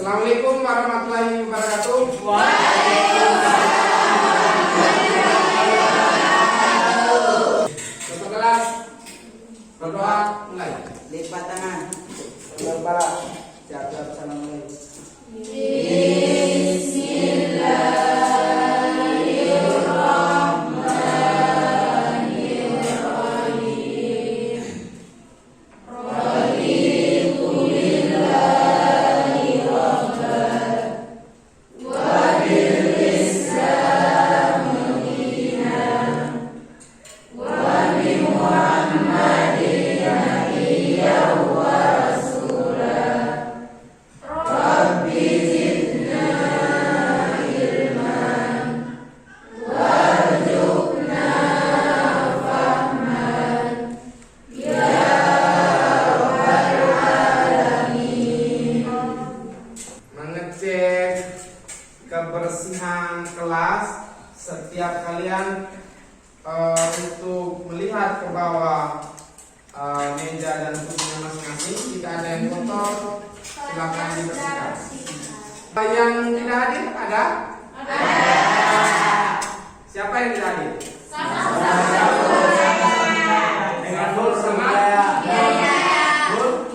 Assalamualaikum warahmatullahi wabarakatuh. Satu kelas berdoa mulai. Lipat tangan. Kepala. Siap-siap salam mulai. Kebersihan kelas, setiap kalian untuk melihat ke bawah meja dan kursinya masing-masing. Jika ada yang kotor, silakan dibersihkan. Yang tidak hadir ada? Siapa yang tidak hadir? Dengan Nur sama Nur?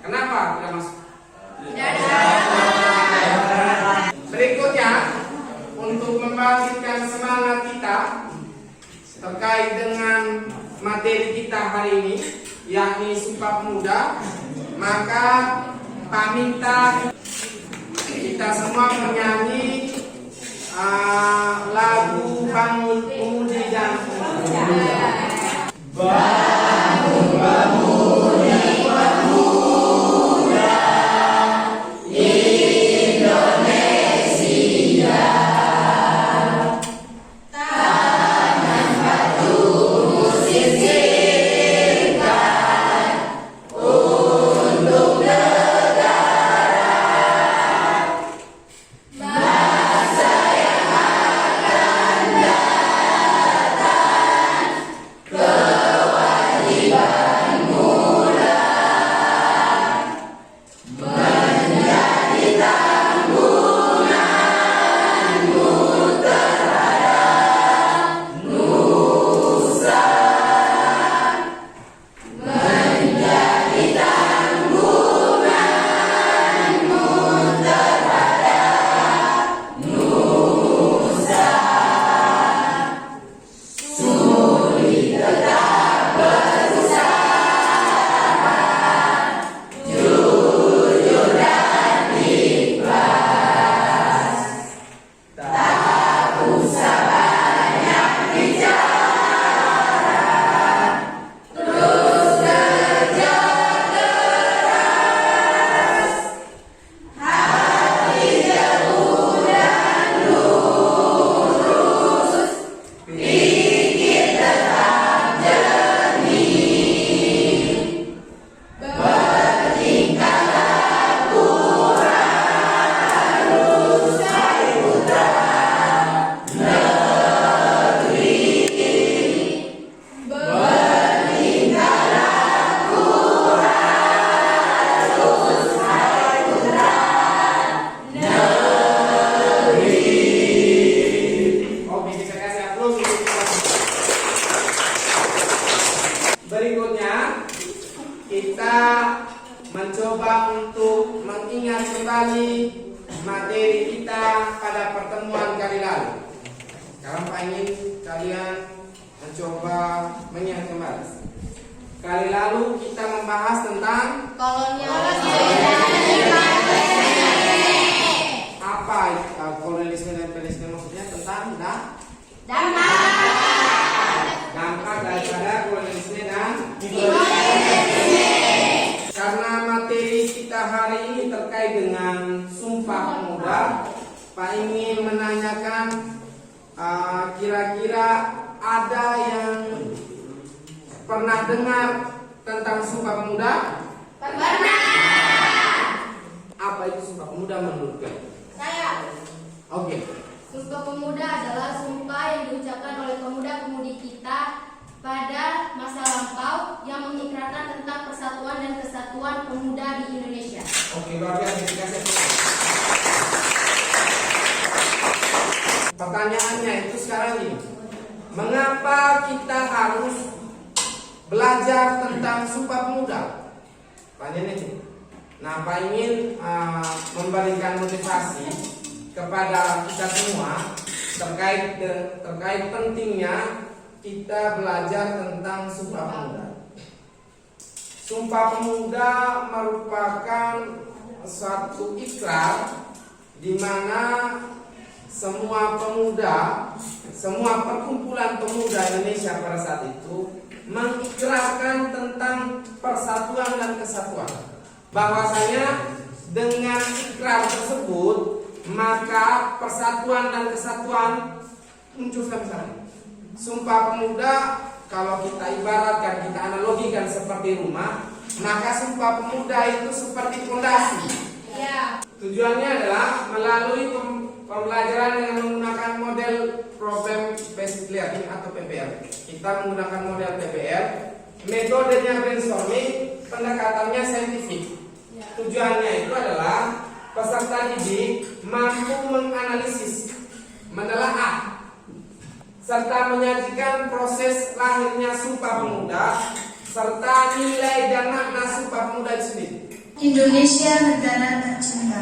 Kenapa tidak masuk? Berikutnya, untuk membangkitkan semangat kita terkait dengan materi kita hari ini, yakni Sumpah Pemuda, maka Pak minta kita semua menyanyi lagu Bangun Pemudi dan Pemuda. Bangun Pemudi Pemuda Indonesia, tangan batu sisirkan untuk negara, masa yang akan datang, kewajiban mula menjadi tanggunganmu terhadap nusa, menjadi tanggunganmu terhadap nusa. Suri tetap berusaha, jujur dan ikhlas, tak usah banyak bicara, terus kerja keras, hati teguh dan lurus, pikir tetap jernih, bertingkah laku harus hai putra negeri, bertingkah laku harus hai putra negeri. Oke, kita kasih aplaus untuk kita. Berikutnya, kita mencoba untuk mengingat kembali materi kita pada pertemuan kali lalu. Sekarang Pak ingin kalian mencoba mengingat kembali. Kali lalu kita membahas tentang apa kolonialisme dan imperialisme, maksudnya tentang dampak daripada kolonialisme dan karena materi kita hari ini terkait dengan Sumpah Pemuda, Pak ingin menanyakan kira-kira ada yang pernah dengar tentang Sumpah Pemuda? Pernah. Apa itu Sumpah Pemuda menurut kalian? Saya. Oke. Sumpah Pemuda adalah sumpah yang diucapkan oleh pemuda-pemudi kita pada masa lampau yang mengikrarkan tentang persatuan dan kesatuan pemuda di Indonesia. Oke, luar biasa. Dikasih. Pertanyaannya itu sekarang ini, mengapa kita harus belajar tentang Sumpah Pemuda? Pertanyaan itu. Nah, Pak ingin memberikan motivasi kepada kita semua terkait pentingnya kita belajar tentang Sumpah Pemuda. Sumpah Pemuda merupakan suatu ikrar di mana semua pemuda, semua perkumpulan pemuda Indonesia pada saat itu mengikrarkan tentang persatuan dan kesatuan. Bahwasanya dengan ikrar tersebut maka persatuan dan kesatuan muncul sampai. Sumpah Pemuda kalau kita ibaratkan, kita analogikan seperti rumah, maka Sumpah Pemuda itu seperti fondasi. Ya. Tujuannya adalah melalui pembelajaran dengan menggunakan model problem based learning atau PBL. Kita menggunakan model PBL, metodenya brainstorming, pendekatannya saintifik. Tujuannya itu adalah peserta didik mampu menganalisis, menelaah, serta menyajikan proses lahirnya Sumpah Pemuda serta nilai dan makna Sumpah Pemuda itu sendiri. Indonesia negara tercinta,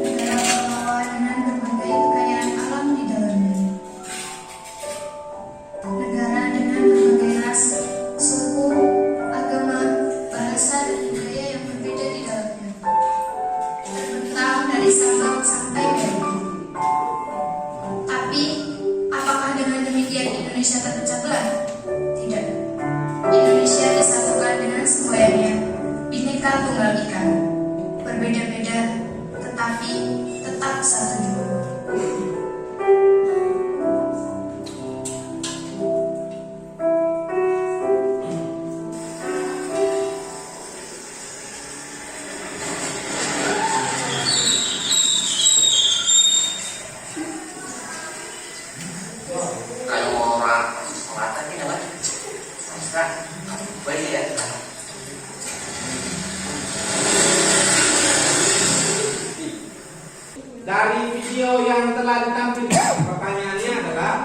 negara pembawa dengan berbagai kekayaan alam di dalamnya, negara dengan berbagai ras, suku, agama, bahasa dan budaya yang berbeda di dalamnya, terbentang dari Sabang sampai Merauke. Tapi, apakah dengan demikian Indonesia terpecah belah? Tidak. Indonesia disatukan dengan semboyannya, Bhinneka Tunggal Ika, berbeda-beda tetapi tetap satu juga. Kalau mau orang sekolah tadi namanya Sastra, baik ya. Dari video yang telah ditampilkan, pertanyaannya adalah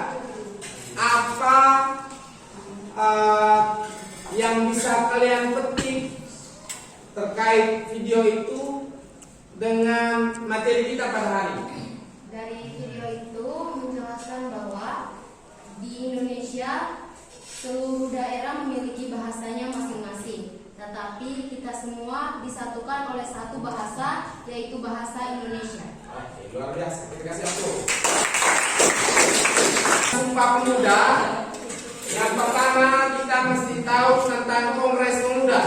apa yang bisa kalian petik terkait video itu dengan materi kita pada hari ini? Dari video itu menjelaskan bahwa di Indonesia seluruh daerah memiliki bahasanya masing-masing, tetapi kita semua disatukan oleh satu bahasa, yaitu bahasa Indonesia. Oke, luar biasa. Kita kasih aplaus. Sumpah Pemuda. Yang pertama kita mesti tahu tentang Kongres Pemuda.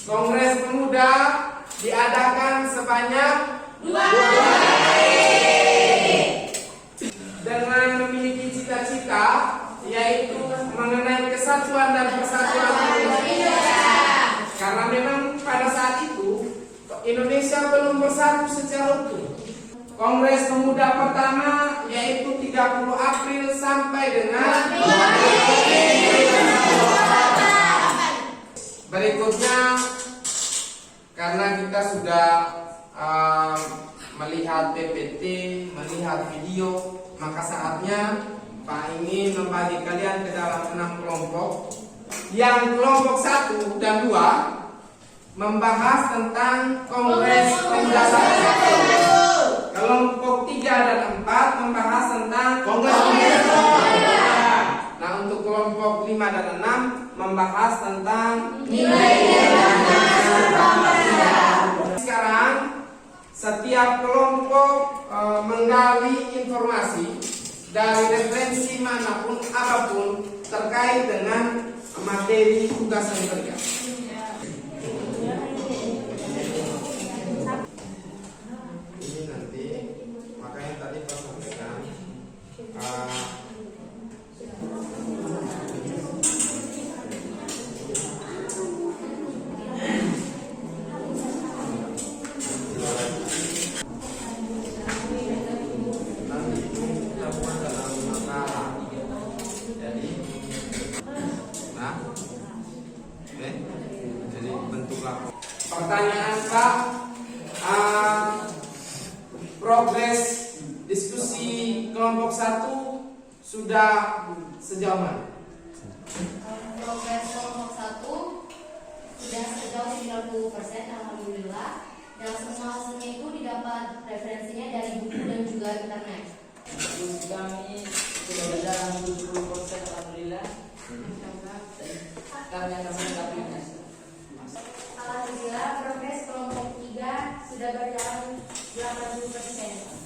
Kongres Pemuda diadakan sebanyak 2 kali dengan memiliki cita-cita yaitu mengenai kesatuan dan persatuan Indonesia. Karena memang pada saat itu Indonesia belum bersatu secara utuh. Kongres Pemuda pertama yaitu 30 April sampai dengan 2 Berikutnya, karena kita sudah melihat PPT, melihat video, maka saatnya Pak ingin membagi kalian ke dalam 6 kelompok. Yang kelompok 1 dan 2 membahas tentang Kongres Pemuda 1. Kelompok 3 dan 4 membahas tentang Kongres Pemuda. Nah, untuk kelompok 5 dan 6 membahas tentang nilai-nilai. Sekarang setiap kelompok menggali informasi dari referensi manapun apapun terkait dengan materi tugas yang kerja. Ini nanti makanya tadi Pak sampaikan nanti itu kita buat dalam makalah progres diskusi kelompok 1 sudah sejauh mana? Progres kelompok 1 sudah sejauh 90%, alhamdulillah. Dan semua hasilnya itu didapat referensinya dari buku dan juga internet. Kami sudah berjalan 70%, alhamdulillah. Kami akan melengkapinya. Alhamdulillah, progres kelompok 3 sudah berjalan 80%.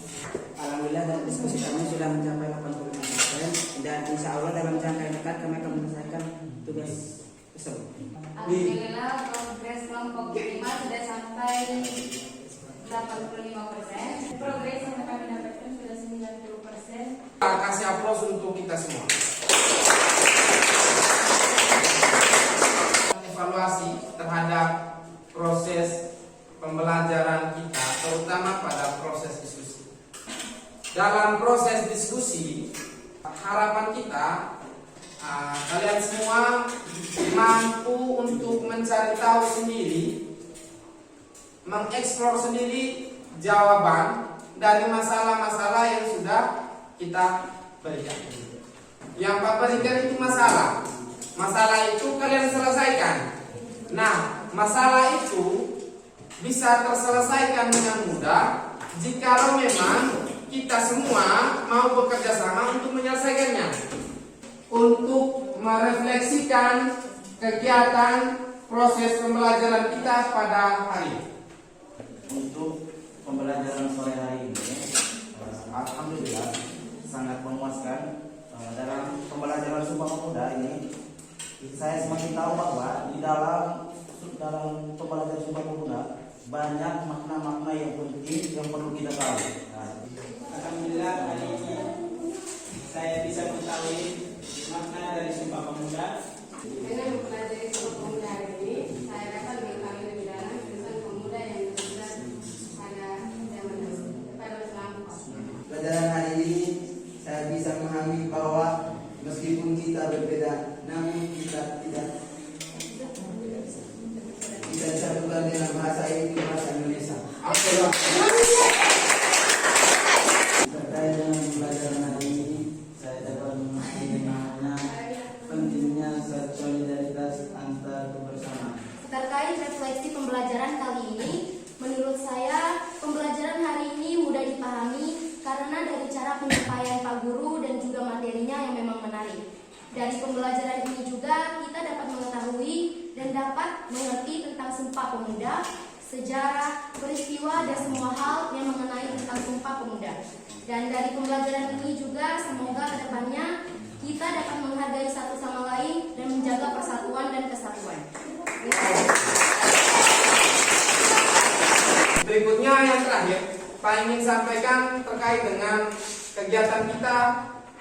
Alhamdulillah dari diskusi kami sudah mencapai 85% dan insya Allah dalam jangka yang dekat kami akan menyelesaikan tugas tersebut. Alhamdulillah, progres kelompok 5 sudah sampai 85%. Progres yang kami dapatkan sudah 90%. Kasih aplaus untuk kita semua. Evaluasi terhadap proses pembelajaran kita, terutama pada proses diskusi. Dalam proses diskusi, harapan kita kalian semua mampu untuk mencari tahu sendiri, mengeksplor sendiri jawaban dari masalah-masalah yang sudah kita berikan. Yang Pak berikan itu masalah. Masalah itu kalian selesaikan. Nah, masalah itu bisa terselesaikan dengan mudah jikalau memang kita semua mau bekerja sama untuk menyelesaikannya. Untuk merefleksikan kegiatan proses pembelajaran kita pada hari ini. Untuk pembelajaran sore hari ini, alhamdulillah sangat memuaskan. Dalam pembelajaran Sumpah Pemuda ini, saya semakin tahu bahwa di dalam pembelajaran Sumpah Pemuda banyak makna-makna yang penting yang perlu kita tahu. Alhamdulillah hari ini saya bisa mengetahui makna dari Sumpah Pemuda. Dengan mempelajari Sumpah Pemuda hari ini, saya dapat mengetahui lebih dalam tentang pemuda yang bertugas pada zaman lampau. Pelajaran hari ini saya bisa memahami bahwa meskipun kita berbeda, namun kita tidak disatukan dengan bahasa ini, bahasa Indonesia. Terkait dengan pembelajaran hari ini, saya dapat memahami makna pentingnya solidaritas antar kebersamaan. Terkait refleksi pembelajaran kali ini, menurut saya pembelajaran hari ini mudah dipahami karena dari cara penyampaian Pak Guru dan juga materinya yang memang menarik. Dari pembelajaran ini juga kita dapat mengetahui dan dapat mengerti tentang Sumpah Pemuda, sejarah, peristiwa, dan semua hal yang mengenai tentang Sumpah Pemuda. Dan dari pembelajaran ini juga semoga kedepannya kita dapat menghargai satu sama lain dan menjaga persatuan dan kesatuan. Berikutnya yang terakhir, Pak ingin sampaikan terkait dengan kegiatan kita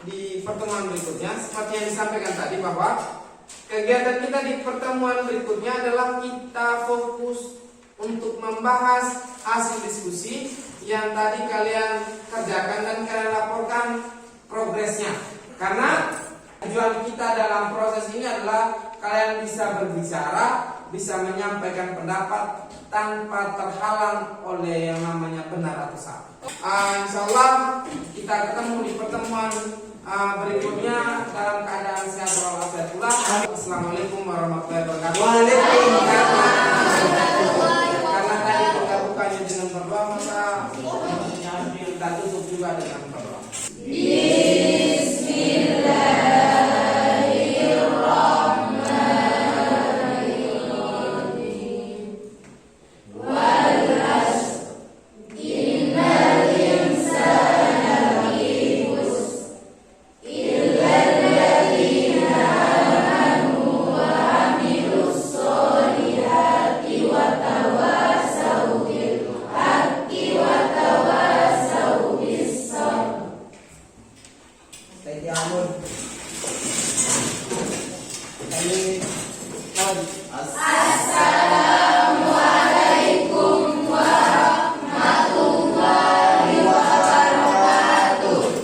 di pertemuan berikutnya. Seperti yang disampaikan tadi bahwa kegiatan kita di pertemuan berikutnya adalah kita fokus untuk membahas hasil diskusi yang tadi kalian kerjakan dan kalian laporkan progresnya. Karena tujuan kita dalam proses ini adalah kalian bisa berbicara, bisa menyampaikan pendapat tanpa terhalang oleh yang namanya benar atau salah. Insya Allah kita ketemu di pertemuan berikutnya dalam keadaan sehat walafiat pula. Assalamualaikum warahmatullahi wabarakatuh. Karena tadi kita bukanya dengan berdoa, maka kita tutup juga dengan berdoa.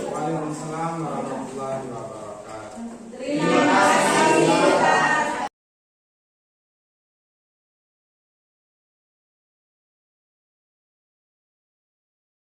Waalaikumsalam warahmatullahi wabarakatuh.